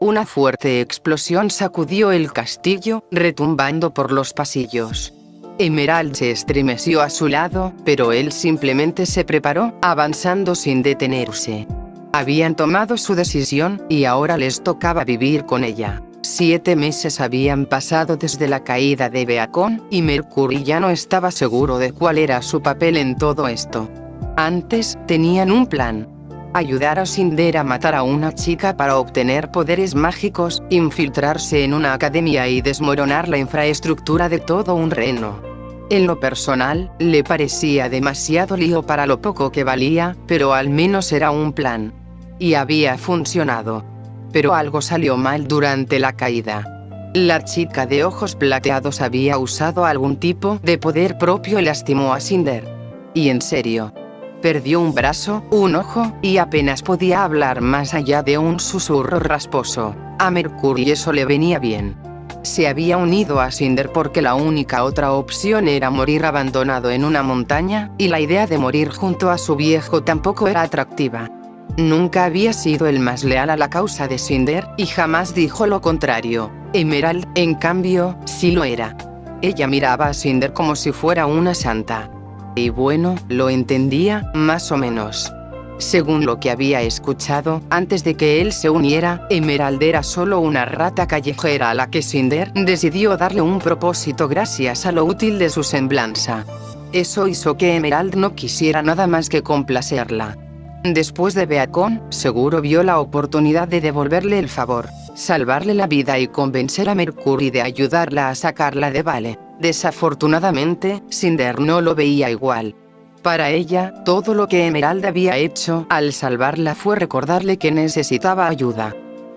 Una fuerte explosión sacudió el castillo, retumbando por los pasillos. Emerald se estremeció a su lado, pero él simplemente se preparó, avanzando sin detenerse. Habían tomado su decisión, y ahora les tocaba vivir con ella. 7 meses habían pasado desde la caída de Beacon, y Mercury ya no estaba seguro de cuál era su papel en todo esto. Antes, tenían un plan. Ayudar a Cinder a matar a una chica para obtener poderes mágicos, infiltrarse en una academia y desmoronar la infraestructura de todo un reino. En lo personal, le parecía demasiado lío para lo poco que valía, pero al menos era un plan. Y había funcionado. Pero algo salió mal durante la caída. La chica de ojos plateados había usado algún tipo de poder propio y lastimó a Cinder. Y en serio. Perdió un brazo, un ojo, y apenas podía hablar más allá de un susurro rasposo. A Mercury eso le venía bien. Se había unido a Cinder porque la única otra opción era morir abandonado en una montaña, y la idea de morir junto a su viejo tampoco era atractiva. Nunca había sido el más leal a la causa de Cinder, y jamás dijo lo contrario. Emerald, en cambio, sí lo era. Ella miraba a Cinder como si fuera una santa. Y bueno, lo entendía, más o menos. Según lo que había escuchado, antes de que él se uniera, Emerald era solo una rata callejera a la que Cinder decidió darle un propósito gracias a lo útil de su semblanza. Eso hizo que Emerald no quisiera nada más que complacerla. Después de Beacon, seguro vio la oportunidad de devolverle el favor, salvarle la vida y convencer a Mercury de ayudarla a sacarla de Vale. Desafortunadamente, Cinder no lo veía igual. Para ella, todo lo que Emerald había hecho al salvarla fue recordarle que necesitaba ayuda.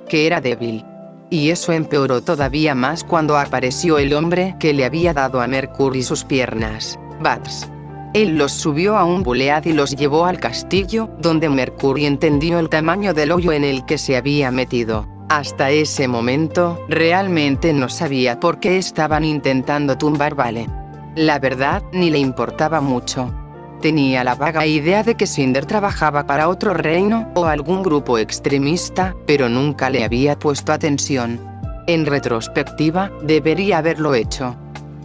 Que era débil. Y eso empeoró todavía más cuando apareció el hombre que le había dado a Mercury sus piernas, Bats. Él los subió a un bulead y los llevó al castillo, donde Mercury entendió el tamaño del hoyo en el que se había metido. Hasta ese momento, realmente no sabía por qué estaban intentando tumbar Vale. La verdad, ni le importaba mucho. Tenía la vaga idea de que Cinder trabajaba para otro reino, o algún grupo extremista, pero nunca le había puesto atención. En retrospectiva, debería haberlo hecho.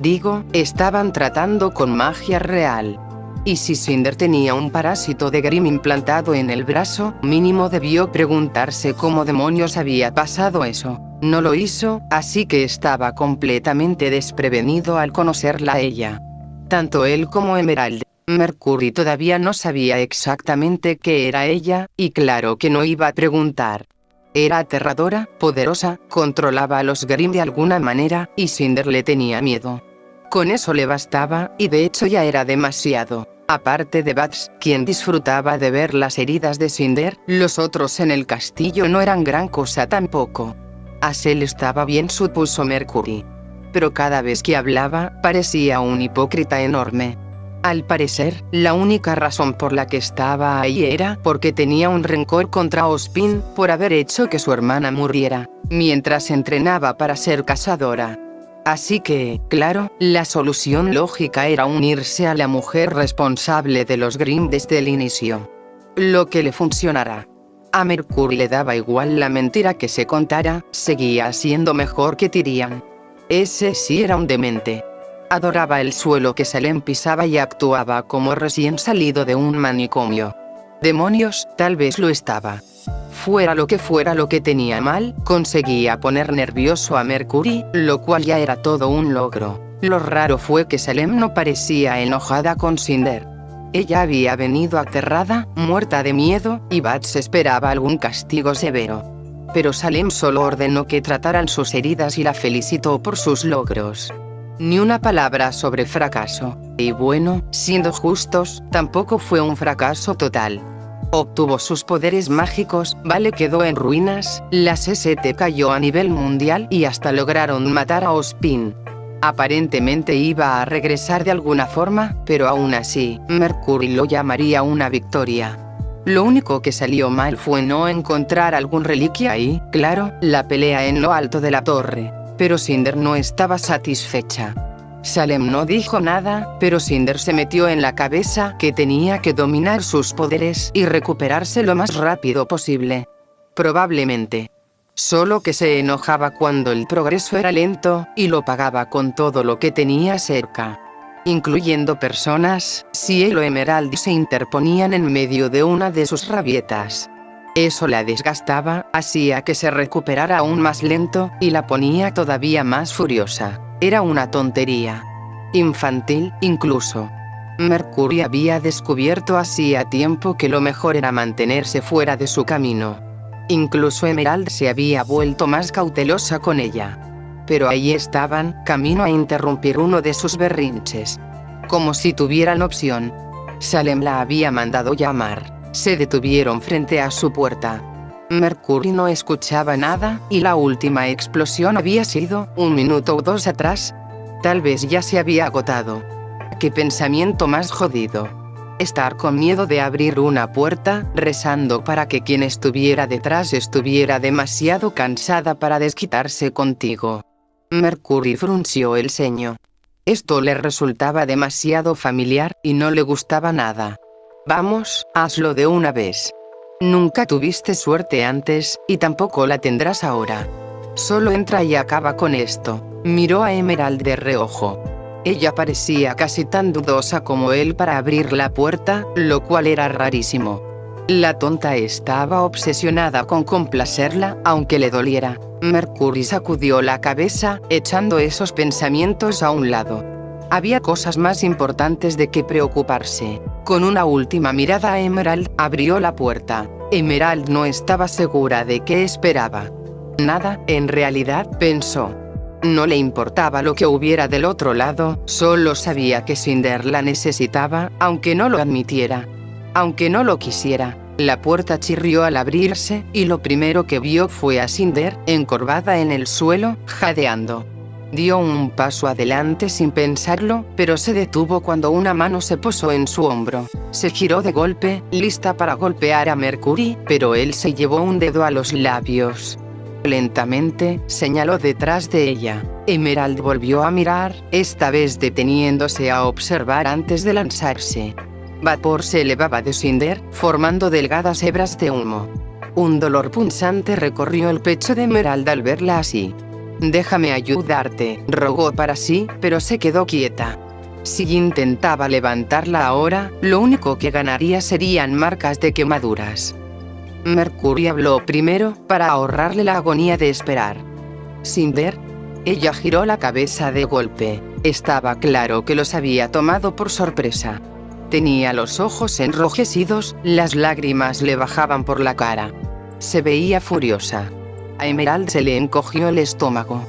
Digo, estaban tratando con magia real. Y si Cinder tenía un parásito de Grimm implantado en el brazo, mínimo debió preguntarse cómo demonios había pasado eso. No lo hizo, así que estaba completamente desprevenido al conocerla a ella. Tanto él como Emerald. Mercury todavía no sabía exactamente qué era ella, y claro que no iba a preguntar. Era aterradora, poderosa, controlaba a los Grimm de alguna manera, y Cinder le tenía miedo. Con eso le bastaba, y de hecho ya era demasiado. Aparte de Bats, quien disfrutaba de ver las heridas de Cinder, los otros en el castillo no eran gran cosa tampoco. A Cell estaba bien, supuso Mercury. Pero cada vez que hablaba, parecía un hipócrita enorme. Al parecer, la única razón por la que estaba ahí era porque tenía un rencor contra Ozpin por haber hecho que su hermana muriera, mientras entrenaba para ser cazadora. Así que, claro, la solución lógica era unirse a la mujer responsable de los Grimm desde el inicio. Lo que le funcionará. A Mercury le daba igual la mentira que se contara, seguía siendo mejor que Tyrian. Ese sí era un demente. Adoraba el suelo que Salem pisaba y actuaba como recién salido de un manicomio. Demonios, tal vez lo estaba. Fuera lo que tenía mal, conseguía poner nervioso a Mercury, lo cual ya era todo un logro. Lo raro fue que Salem no parecía enojada con Cinder. Ella había venido aterrada, muerta de miedo, y Bats esperaba algún castigo severo. Pero Salem solo ordenó que trataran sus heridas y la felicitó por sus logros. Ni una palabra sobre fracaso. Y bueno, siendo justos, tampoco fue un fracaso total. Obtuvo sus poderes mágicos, Vale quedó en ruinas, la SST cayó a nivel mundial y hasta lograron matar a Ozpin. Aparentemente iba a regresar de alguna forma, pero aún así, Mercury lo llamaría una victoria. Lo único que salió mal fue no encontrar algún reliquia y, claro, la pelea en lo alto de la torre. Pero Cinder no estaba satisfecha. Salem no dijo nada, pero Cinder se metió en la cabeza que tenía que dominar sus poderes y recuperarse lo más rápido posible. Probablemente. solo que se enojaba cuando el progreso era lento, y lo pagaba con todo lo que tenía cerca, incluyendo personas. Ciel o Emerald se interponían en medio de una de sus rabietas. Eso la desgastaba, hacía que se recuperara aún más lento, y la ponía todavía más furiosa. Era una tontería. Infantil, incluso. Mercury había descubierto hacía tiempo que lo mejor era mantenerse fuera de su camino. Incluso Emerald se había vuelto más cautelosa con ella. Pero ahí estaban, camino a interrumpir uno de sus berrinches. Como si tuvieran opción. Salem la había mandado llamar. Se detuvieron frente a su puerta. Mercury no escuchaba nada, y la última explosión había sido 1 minuto o 2 atrás. Tal vez ya se había agotado. Qué pensamiento más jodido. Estar con miedo de abrir una puerta, rezando para que quien estuviera detrás estuviera demasiado cansada para desquitarse contigo. Mercury frunció el ceño. Esto le resultaba demasiado familiar, y no le gustaba nada. Vamos, hazlo de una vez. Nunca tuviste suerte antes, y tampoco la tendrás ahora. Solo entra y acaba con esto. Miró a Emerald de reojo. Ella parecía casi tan dudosa como él para abrir la puerta, lo cual era rarísimo. La tonta estaba obsesionada con complacerla, aunque le doliera. Mercury sacudió la cabeza, echando esos pensamientos a un lado. Había cosas más importantes de que preocuparse. Con una última mirada a Emerald, abrió la puerta. Emerald no estaba segura de qué esperaba. Nada, en realidad, pensó. No le importaba lo que hubiera del otro lado, solo sabía que Cinder la necesitaba, aunque no lo admitiera. Aunque no lo quisiera. La puerta chirrió al abrirse, y lo primero que vio fue a Cinder, encorvada en el suelo, jadeando. Dio un paso adelante sin pensarlo, pero se detuvo cuando una mano se posó en su hombro. Se giró de golpe, lista para golpear a Mercury, pero él se llevó un dedo a los labios. Lentamente, señaló detrás de ella. Emerald volvió a mirar, esta vez deteniéndose a observar antes de lanzarse. Vapor se elevaba de Cinder, formando delgadas hebras de humo. Un dolor punzante recorrió el pecho de Emerald al verla así. «Déjame ayudarte», rogó para sí, pero se quedó quieta. Si intentaba levantarla ahora, lo único que ganaría serían marcas de quemaduras. Mercury habló primero, para ahorrarle la agonía de esperar. «Cinder». Ella giró la cabeza de golpe. Estaba claro que los había tomado por sorpresa. Tenía los ojos enrojecidos, las lágrimas le bajaban por la cara. Se veía furiosa. A Emerald se le encogió el estómago.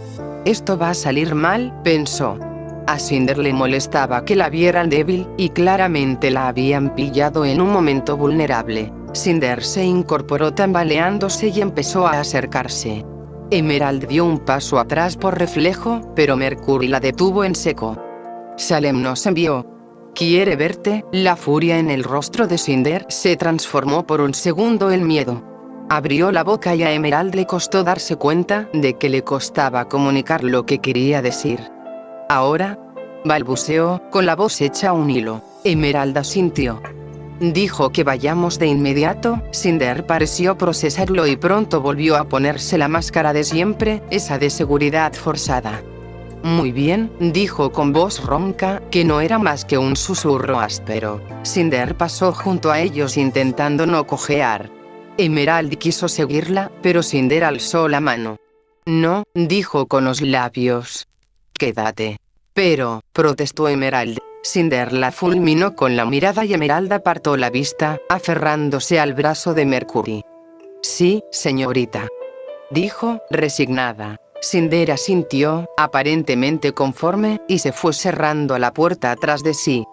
Esto va a salir mal, pensó. A Cinder le molestaba que la vieran débil, y claramente la habían pillado en un momento vulnerable. Cinder se incorporó tambaleándose y empezó a acercarse. Emerald dio un paso atrás por reflejo, pero Mercury la detuvo en seco. «Salem nos envió. Quiere verte». La furia en el rostro de Cinder se transformó por un segundo en miedo. Abrió la boca y a Emerald le costó darse cuenta de que le costaba comunicar lo que quería decir. «Ahora», balbuceó, con la voz hecha un hilo. Emerald asintió. «Dijo que vayamos de inmediato». Cinder pareció procesarlo y pronto volvió a ponerse la máscara de siempre, esa de seguridad forzada. «Muy bien», dijo con voz ronca, que no era más que un susurro áspero. Cinder pasó junto a ellos intentando no cojear. Emerald quiso seguirla, pero Cinder alzó la mano. «No», dijo con los labios. «Quédate». «Pero», protestó Emerald. Cinder la fulminó con la mirada y Emerald apartó la vista, aferrándose al brazo de Mercury. «Sí, señorita», dijo, resignada. Cinder asintió, aparentemente conforme, y se fue cerrando la puerta atrás de sí.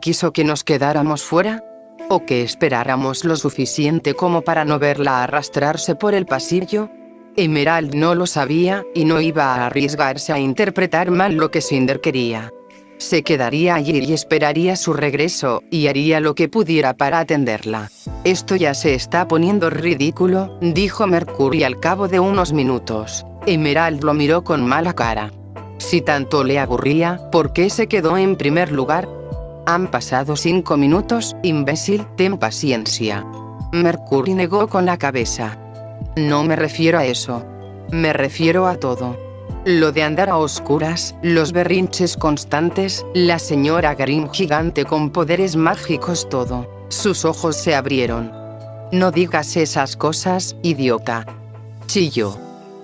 ¿Quiso que nos quedáramos fuera? ¿O que esperáramos lo suficiente como para no verla arrastrarse por el pasillo? Emerald no lo sabía, y no iba a arriesgarse a interpretar mal lo que Cinder quería. Se quedaría allí y esperaría su regreso, y haría lo que pudiera para atenderla. «Esto ya se está poniendo ridículo», dijo Mercury al cabo de unos minutos. Emerald lo miró con mala cara. Si tanto le aburría, ¿por qué se quedó en primer lugar? «Han pasado 5 minutos, imbécil, ten paciencia». Mercury negó con la cabeza. «No me refiero a eso». Me refiero a todo. Lo de andar a oscuras, los berrinches constantes, la señora Grimm gigante con poderes mágicos, todo. Sus ojos se abrieron. No digas esas cosas, idiota. Chilló.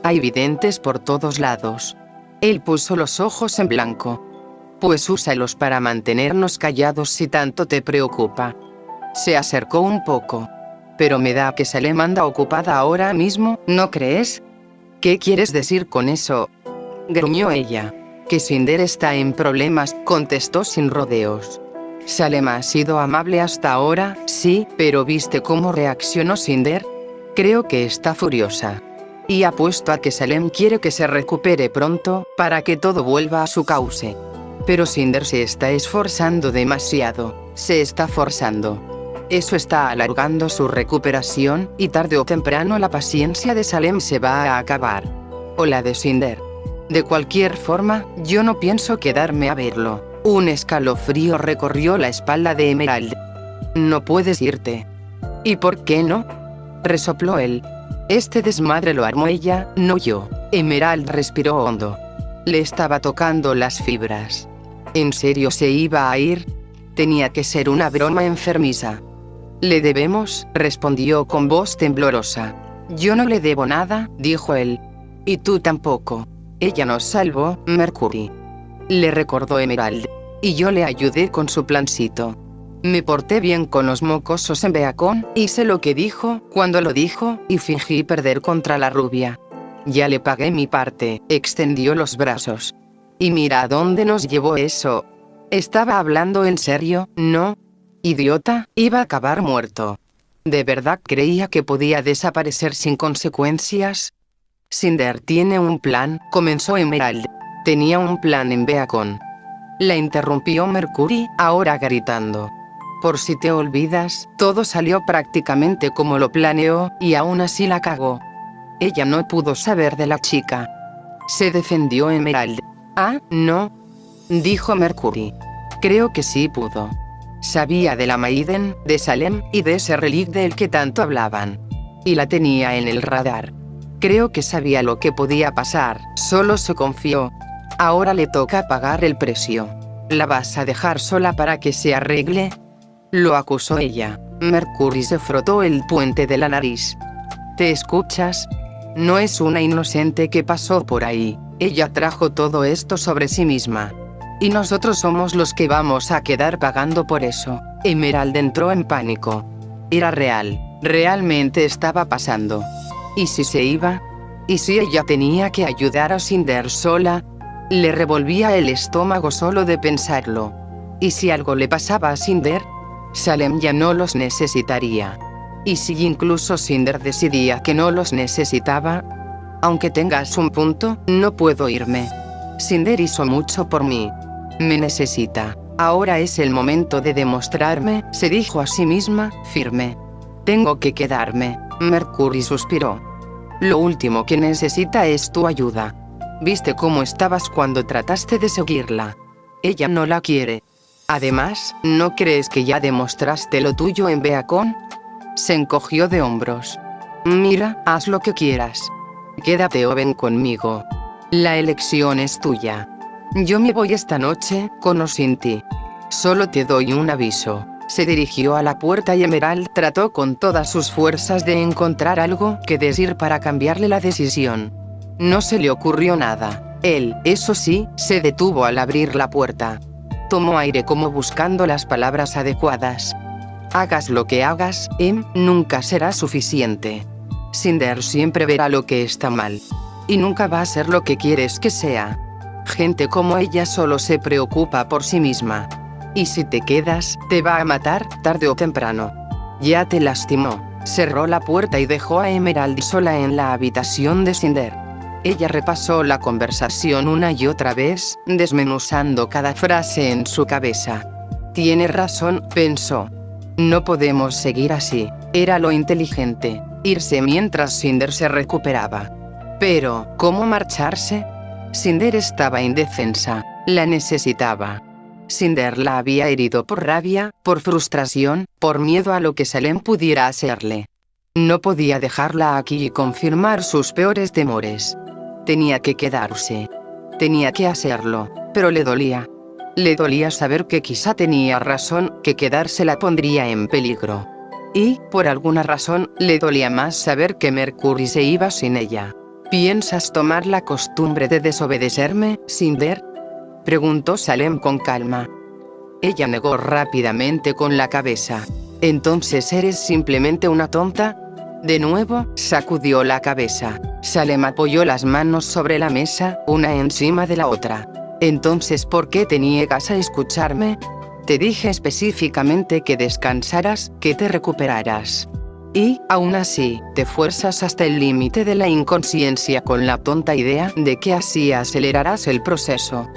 Hay videntes por todos lados. Él puso los ojos en blanco. Pues úsalos para mantenernos callados si tanto te preocupa. Se acercó un poco. Pero me da que Salem anda ocupada ahora mismo, ¿no crees? ¿Qué quieres decir con eso? Gruñó ella. Que Cinder está en problemas, contestó sin rodeos. Salem ha sido amable hasta ahora, sí, pero ¿viste cómo reaccionó Cinder? Creo que está furiosa. Y apuesto a que Salem quiere que se recupere pronto, para que todo vuelva a su cauce. Pero Cinder se está esforzando demasiado, se está forzando. Eso está alargando su recuperación, y tarde o temprano la paciencia de Salem se va a acabar. O la de Cinder. De cualquier forma, yo no pienso quedarme a verlo. Un escalofrío recorrió la espalda de Emerald. No puedes irte. ¿Y por qué no? Resopló él. Este desmadre lo armó ella, no yo. Emerald respiró hondo. Le estaba tocando las fibras. ¿En serio se iba a ir? Tenía que ser una broma enfermiza. Le debemos, respondió con voz temblorosa. Yo no le debo nada, dijo él. Y tú tampoco. Ella nos salvó, Mercury. Le recordó Emerald. Y yo le ayudé con su plancito. Me porté bien con los mocosos en Beacon, hice lo que dijo, cuando lo dijo, y fingí perder contra la rubia. Ya le pagué mi parte, extendió los brazos. Y mira a dónde nos llevó eso. ¿Estaba hablando en serio, no? Idiota, iba a acabar muerto. ¿De verdad creía que podía desaparecer sin consecuencias? Cinder tiene un plan, comenzó Emerald. Tenía un plan en Beacon. La interrumpió Mercury, ahora gritando. Por si te olvidas, todo salió prácticamente como lo planeó, y aún así la cagó. Ella no pudo saber de la chica. Se defendió Emerald. Ah, no. Dijo Mercury. Creo que sí pudo. Sabía de la Maiden, de Salem, y de ese relic del que tanto hablaban. Y la tenía en el radar. Creo que sabía lo que podía pasar, solo se confió. Ahora le toca pagar el precio. ¿La vas a dejar sola para que se arregle? Lo acusó ella. Mercury se frotó el puente de la nariz. ¿Te escuchas? No es una inocente que pasó por ahí. Ella trajo todo esto sobre sí misma. Y nosotros somos los que vamos a quedar pagando por eso. Emerald entró en pánico. Era real. Realmente estaba pasando. ¿Y si se iba? ¿Y si ella tenía que ayudar a Cinder sola? Le revolvía el estómago solo de pensarlo. ¿Y si algo le pasaba a Cinder? Salem ya no los necesitaría. ¿Y si incluso Cinder decidía que no los necesitaba? Aunque tengas un punto, no puedo irme. Cinder hizo mucho por mí. Me necesita. Ahora es el momento de demostrarme, se dijo a sí misma, firme. Tengo que quedarme. Mercury suspiró. Lo último que necesita es tu ayuda. ¿Viste cómo estabas cuando trataste de seguirla? Ella no la quiere. Además, ¿no crees que ya demostraste lo tuyo en Beacon? Se encogió de hombros. Mira, haz lo que quieras. Quédate o ven conmigo. La elección es tuya. Yo me voy esta noche, con o sin ti. Solo te doy un aviso. Se dirigió a la puerta y Emerald trató con todas sus fuerzas de encontrar algo que decir para cambiarle la decisión. No se le ocurrió nada. Él, eso sí, se detuvo al abrir la puerta. Tomó aire como buscando las palabras adecuadas. Hagas lo que hagas, nunca será suficiente. Cinder siempre verá lo que está mal. Y nunca va a ser lo que quieres que sea. Gente como ella solo se preocupa por sí misma. Y si te quedas, te va a matar, tarde o temprano. Ya te lastimó. Cerró la puerta y dejó a Emerald sola en la habitación de Cinder. Ella repasó la conversación una y otra vez, desmenuzando cada frase en su cabeza. Tiene razón, pensó. No podemos seguir así. Era lo inteligente, irse mientras Cinder se recuperaba. Pero, ¿cómo marcharse? Cinder estaba indefensa, la necesitaba. Cinder la había herido por rabia, por frustración, por miedo a lo que Salem pudiera hacerle. No podía dejarla aquí y confirmar sus peores temores. Tenía que quedarse. Tenía que hacerlo, pero le dolía. Le dolía saber que quizá tenía razón, que quedarse la pondría en peligro. Y, por alguna razón, le dolía más saber que Mercury se iba sin ella. ¿Piensas tomar la costumbre de desobedecerme, Cinder?, preguntó Salem con calma. Ella negó rápidamente con la cabeza. ¿Entonces eres simplemente una tonta? De nuevo, sacudió la cabeza. Salem apoyó las manos sobre la mesa, una encima de la otra. ¿Entonces por qué te niegas a escucharme? Te dije específicamente que descansaras, que te recuperaras. Y, aún así, te fuerzas hasta el límite de la inconsciencia con la tonta idea de que así acelerarás el proceso.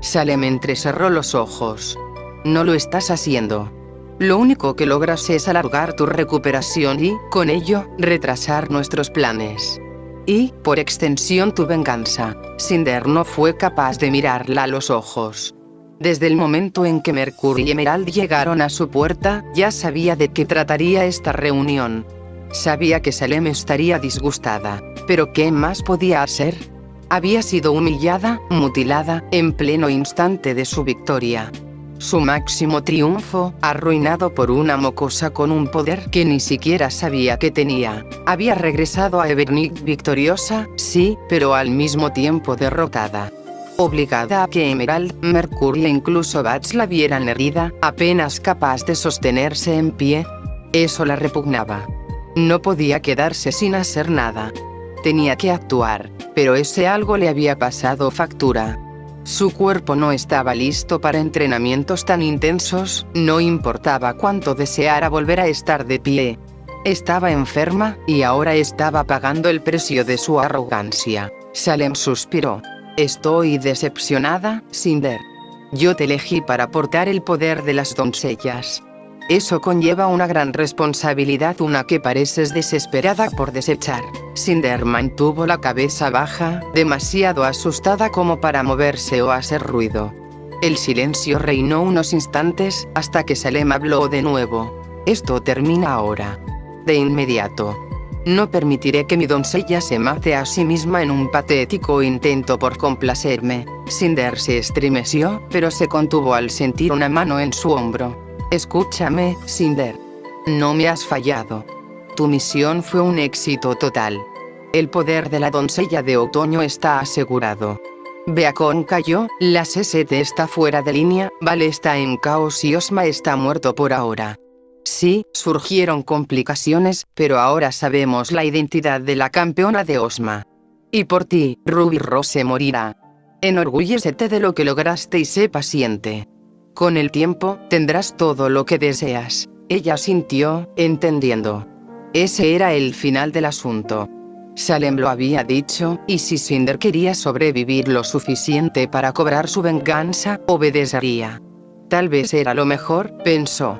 Salem entrecerró los ojos. No lo estás haciendo. Lo único que logras es alargar tu recuperación y, con ello, retrasar nuestros planes. Y, por extensión, tu venganza. Cinder no fue capaz de mirarla a los ojos. Desde el momento en que Mercury y Emerald llegaron a su puerta, ya sabía de qué trataría esta reunión. Sabía que Salem estaría disgustada. ¿Pero qué más podía hacer? Había sido humillada, mutilada, en pleno instante de su victoria. Su máximo triunfo, arruinado por una mocosa con un poder que ni siquiera sabía que tenía. Había regresado a Evernick victoriosa, sí, pero al mismo tiempo derrotada. Obligada a que Emerald, Mercury e incluso Bats la vieran herida, apenas capaz de sostenerse en pie. Eso la repugnaba. No podía quedarse sin hacer nada. Tenía que actuar, pero ese algo le había pasado factura. Su cuerpo no estaba listo para entrenamientos tan intensos, no importaba cuánto deseara volver a estar de pie. Estaba enferma, y ahora estaba pagando el precio de su arrogancia. Salem suspiró. Estoy decepcionada, Cinder. Yo te elegí para portar el poder de las doncellas. Eso conlleva una gran responsabilidad, una que pareces desesperada por desechar. Cinder mantuvo la cabeza baja, demasiado asustada como para moverse o hacer ruido. El silencio reinó unos instantes, hasta que Salem habló de nuevo. Esto termina ahora. De inmediato. No permitiré que mi doncella se mate a sí misma en un patético intento por complacerme. Cinder se estremeció, pero se contuvo al sentir una mano en su hombro. Escúchame, Cinder. No me has fallado. Tu misión fue un éxito total. El poder de la doncella de otoño está asegurado. Beacon cayó, la CST está fuera de línea, Vale está en caos y Ozma está muerto por ahora. Sí, surgieron complicaciones, pero ahora sabemos la identidad de la campeona de Ozma. Y por ti, Ruby Rose morirá. Enorgullécete de lo que lograste y sé paciente. Con el tiempo, tendrás todo lo que deseas. Ella sintió, entendiendo. Ese era el final del asunto. Salem lo había dicho, y si Cinder quería sobrevivir lo suficiente para cobrar su venganza, obedecería. Tal vez era lo mejor, pensó.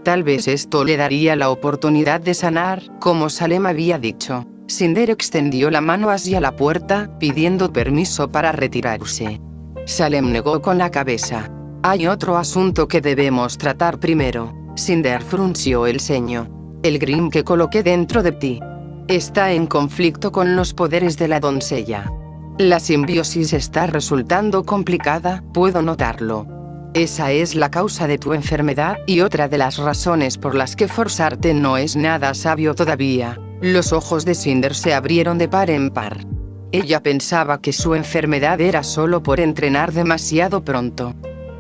Tal vez esto le daría la oportunidad de sanar, como Salem había dicho. Cinder extendió la mano hacia la puerta, pidiendo permiso para retirarse. Salem negó con la cabeza. Hay otro asunto que debemos tratar primero. Cinder frunció el ceño. El Grimm que coloqué dentro de ti está en conflicto con los poderes de la doncella. La simbiosis está resultando complicada, puedo notarlo. Esa es la causa de tu enfermedad, y otra de las razones por las que forzarte no es nada sabio todavía. Los ojos de Cinder se abrieron de par en par. Ella pensaba que su enfermedad era solo por entrenar demasiado pronto.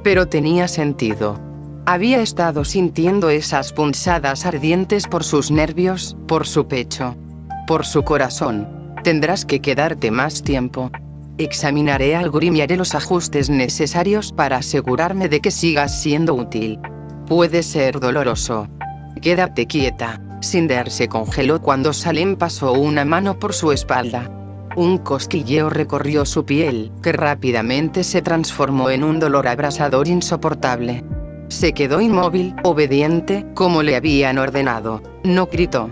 Pero tenía sentido. Había estado sintiendo esas punzadas ardientes por sus nervios, por su pecho, por su corazón. Tendrás que quedarte más tiempo. Examinaré al Grimm y haré los ajustes necesarios para asegurarme de que sigas siendo útil. Puede ser doloroso. Quédate quieta. Cinder se congeló cuando Salem pasó una mano por su espalda. Un cosquilleo recorrió su piel, que rápidamente se transformó en un dolor abrasador insoportable. Se quedó inmóvil, obediente, como le habían ordenado. No gritó.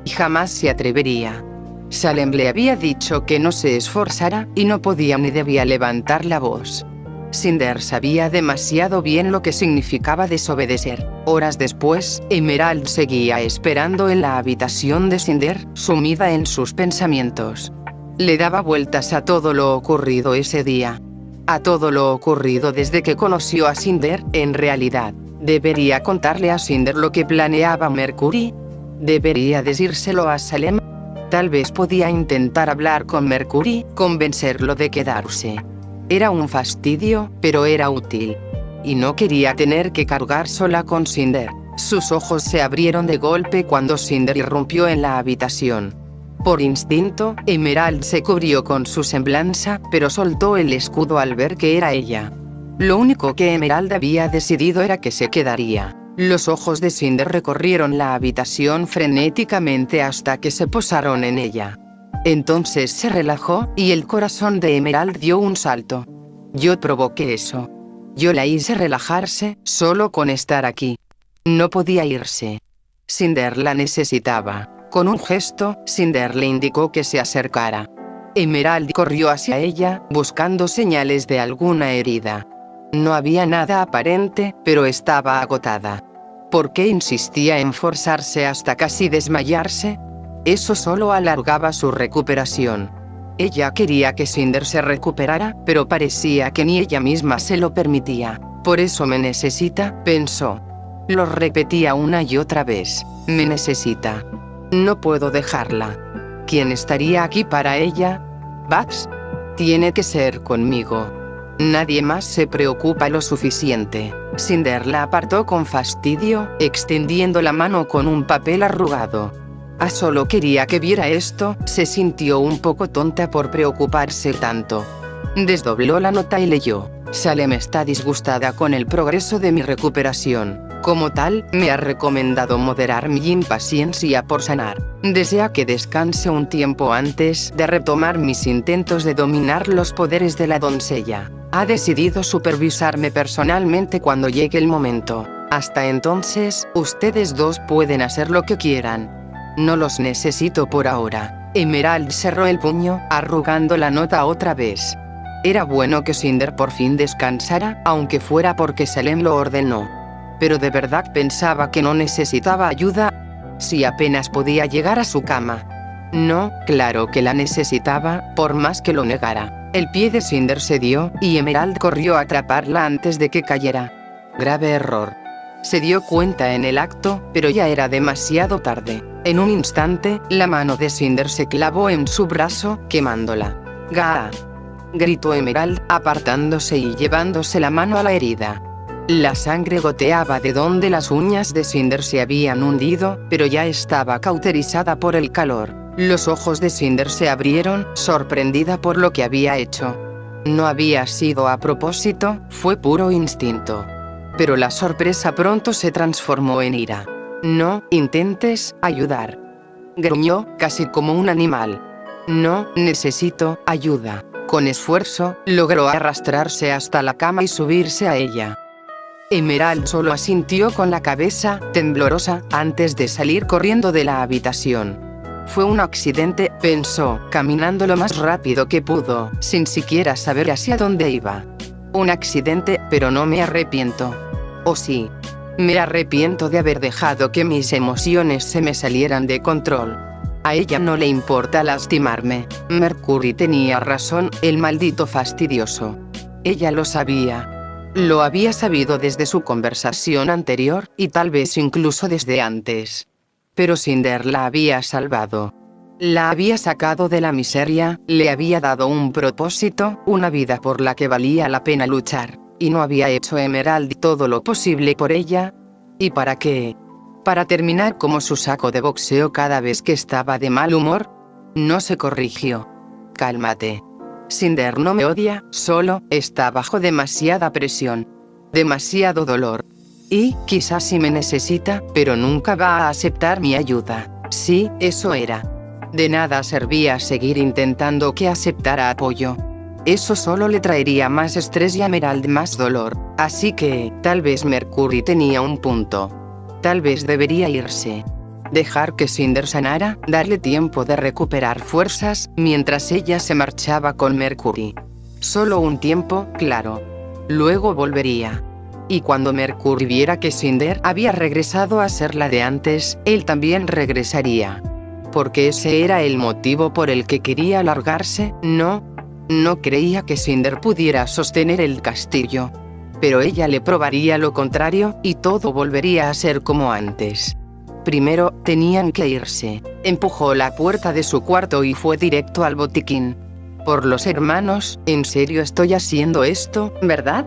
Y jamás se atrevería. Salem le había dicho que no se esforzara, y no podía ni debía levantar la voz. Cinder sabía demasiado bien lo que significaba desobedecer. Horas después, Emerald seguía esperando en la habitación de Cinder, sumida en sus pensamientos. Le daba vueltas a todo lo ocurrido ese día. A todo lo ocurrido desde que conoció a Cinder. En realidad, ¿debería contarle a Cinder lo que planeaba Mercury? ¿Debería decírselo a Salem? Tal vez podía intentar hablar con Mercury, convencerlo de quedarse. Era un fastidio, pero era útil. Y no quería tener que cargar sola con Cinder. Sus ojos se abrieron de golpe cuando Cinder irrumpió en la habitación. Por instinto, Emerald se cubrió con su semblanza, pero soltó el escudo al ver que era ella. Lo único que Emerald había decidido era que se quedaría. Los ojos de Cinder recorrieron la habitación frenéticamente hasta que se posaron en ella. Entonces se relajó, y el corazón de Emerald dio un salto. Yo provoqué eso. Yo la hice relajarse, solo con estar aquí. No podía irse. Cinder la necesitaba. Con un gesto, Cinder le indicó que se acercara. Emerald corrió hacia ella, buscando señales de alguna herida. No había nada aparente, pero estaba agotada. ¿Por qué insistía en forzarse hasta casi desmayarse? Eso solo alargaba su recuperación. Ella quería que Cinder se recuperara, pero parecía que ni ella misma se lo permitía. Por eso me necesita, pensó. Lo repetía una y otra vez. Me necesita. No puedo dejarla. ¿Quién estaría aquí para ella? ¿Bugs? Tiene que ser conmigo. Nadie más se preocupa lo suficiente. Cinder la apartó con fastidio, extendiendo la mano con un papel arrugado. Solo quería que viera esto. Se sintió un poco tonta por preocuparse tanto. Desdobló la nota y leyó. Salem está disgustada con el progreso de mi recuperación. Como tal, me ha recomendado moderar mi impaciencia por sanar. Desea que descanse un tiempo antes de retomar mis intentos de dominar los poderes de la doncella. Ha decidido supervisarme personalmente cuando llegue el momento. Hasta entonces, ustedes dos pueden hacer lo que quieran. No los necesito por ahora. Emerald cerró el puño, arrugando la nota otra vez. Era bueno que Cinder por fin descansara, aunque fuera porque Salem lo ordenó. Pero ¿de verdad pensaba que no necesitaba ayuda? Si apenas podía llegar a su cama. No, claro que la necesitaba, por más que lo negara. El pie de Cinder cedió, y Emerald corrió a atraparla antes de que cayera. Grave error. Se dio cuenta en el acto, pero ya era demasiado tarde. En un instante, la mano de Cinder se clavó en su brazo, quemándola. ¡Gaa! Gritó Emerald, apartándose y llevándose la mano a la herida. La sangre goteaba de donde las uñas de Cinder se habían hundido, pero ya estaba cauterizada por el calor. Los ojos de Cinder se abrieron, sorprendida por lo que había hecho. No había sido a propósito, fue puro instinto. Pero la sorpresa pronto se transformó en ira. No intentes ayudar. Gruñó, casi como un animal. No necesito ayuda. Con esfuerzo, logró arrastrarse hasta la cama y subirse a ella. Emerald solo asintió con la cabeza, temblorosa, antes de salir corriendo de la habitación. Fue un accidente, pensó, caminando lo más rápido que pudo, sin siquiera saber hacia dónde iba. Un accidente, pero no me arrepiento. ¿O sí? Me arrepiento de haber dejado que mis emociones se me salieran de control. A ella no le importa lastimarme. Mercury tenía razón, el maldito fastidioso. Ella lo sabía. Lo había sabido desde su conversación anterior, y tal vez incluso desde antes. Pero Cinder la había salvado. La había sacado de la miseria, le había dado un propósito, una vida por la que valía la pena luchar. ¿Y no había hecho Emerald todo lo posible por ella? ¿Y para qué? ¿Para terminar como su saco de boxeo cada vez que estaba de mal humor? No se corrigió. Cálmate. Cinder no me odia, solo está bajo demasiada presión. Demasiado dolor. Y, quizás sí me necesita, pero nunca va a aceptar mi ayuda. Sí, eso era. De nada servía seguir intentando que aceptara apoyo. Eso solo le traería más estrés y a Emerald más dolor. Así que, tal vez Mercury tenía un punto. Tal vez debería irse. Dejar que Cinder sanara, darle tiempo de recuperar fuerzas, mientras ella se marchaba con Mercury. Solo un tiempo, claro. luego volvería. Y cuando Mercury viera que Cinder había regresado a ser la de antes, él también regresaría. Porque ese era el motivo por el que quería largarse, ¿no? No creía que Cinder pudiera sostener el castillo. Pero ella le probaría lo contrario, y todo volvería a ser como antes. Primero, tenían que irse. Empujó la puerta de su cuarto y fue directo al botiquín. Por los hermanos, ¿en serio estoy haciendo esto, verdad?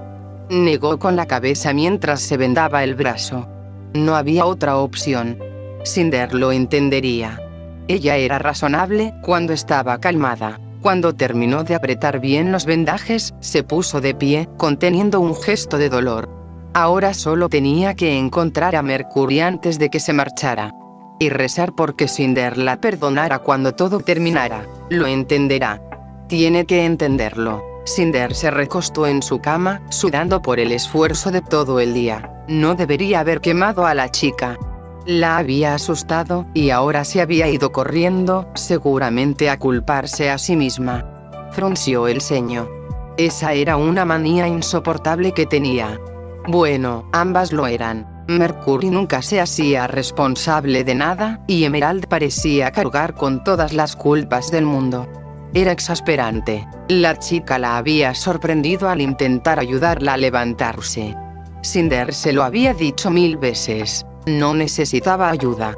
Negó con la cabeza mientras se vendaba el brazo. No había otra opción. Cinder lo entendería. Ella era razonable cuando estaba calmada. Cuando terminó de apretar bien los vendajes, se puso de pie, conteniendo un gesto de dolor. Ahora solo tenía que encontrar a Mercury antes de que se marchara. Y rezar porque Cinder la perdonara cuando todo terminara. Lo entenderá. Tiene que entenderlo. Cinder se recostó en su cama, sudando por el esfuerzo de todo el día. No debería haber quemado a la chica. La había asustado, y ahora se había ido corriendo, seguramente a culparse a sí misma. Frunció el ceño. Esa era una manía insoportable que tenía. Bueno, ambas lo eran. Mercury nunca se hacía responsable de nada, y Emerald parecía cargar con todas las culpas del mundo. Era exasperante. La chica la había sorprendido al intentar ayudarla a levantarse. Cinder se lo había dicho 1000 veces. No necesitaba ayuda.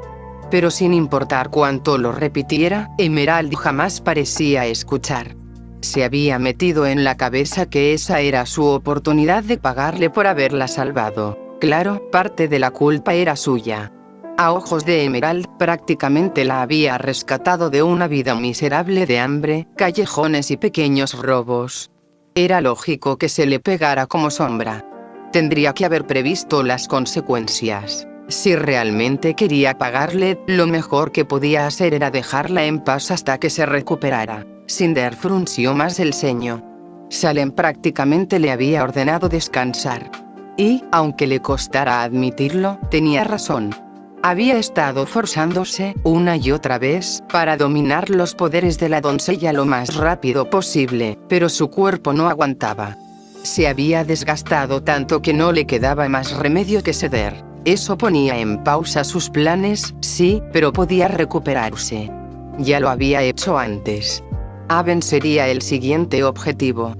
Pero sin importar cuánto lo repitiera, Emerald jamás parecía escuchar. Se había metido en la cabeza que esa era su oportunidad de pagarle por haberla salvado. Claro, parte de la culpa era suya. A ojos de Emerald, prácticamente la había rescatado de una vida miserable de hambre, callejones y pequeños robos. Era lógico que se le pegara como sombra. Tendría que haber previsto las consecuencias. Si realmente quería pagarle, lo mejor que podía hacer era dejarla en paz hasta que se recuperara. Cinder frunció más el ceño. Salem prácticamente le había ordenado descansar. Y, aunque le costara admitirlo, tenía razón. Había estado forzándose, una y otra vez, para dominar los poderes de la doncella lo más rápido posible, pero su cuerpo no aguantaba. Se había desgastado tanto que no le quedaba más remedio que ceder. Eso ponía en pausa sus planes, sí, pero podía recuperarse. Ya lo había hecho antes. Aven sería el siguiente objetivo.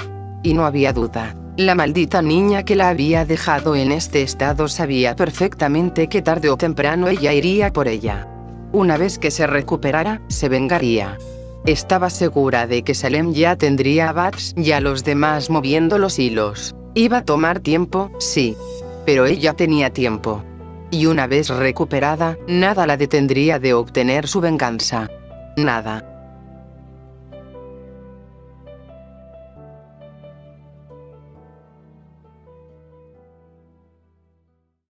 Y no había duda. La maldita niña que la había dejado en este estado sabía perfectamente que tarde o temprano ella iría por ella. Una vez que se recuperara, se vengaría. Estaba segura de que Salem ya tendría a Bats y a los demás moviendo los hilos. Iba a tomar tiempo, sí. Pero ella tenía tiempo. Y una vez recuperada, nada la detendría de obtener su venganza. Nada.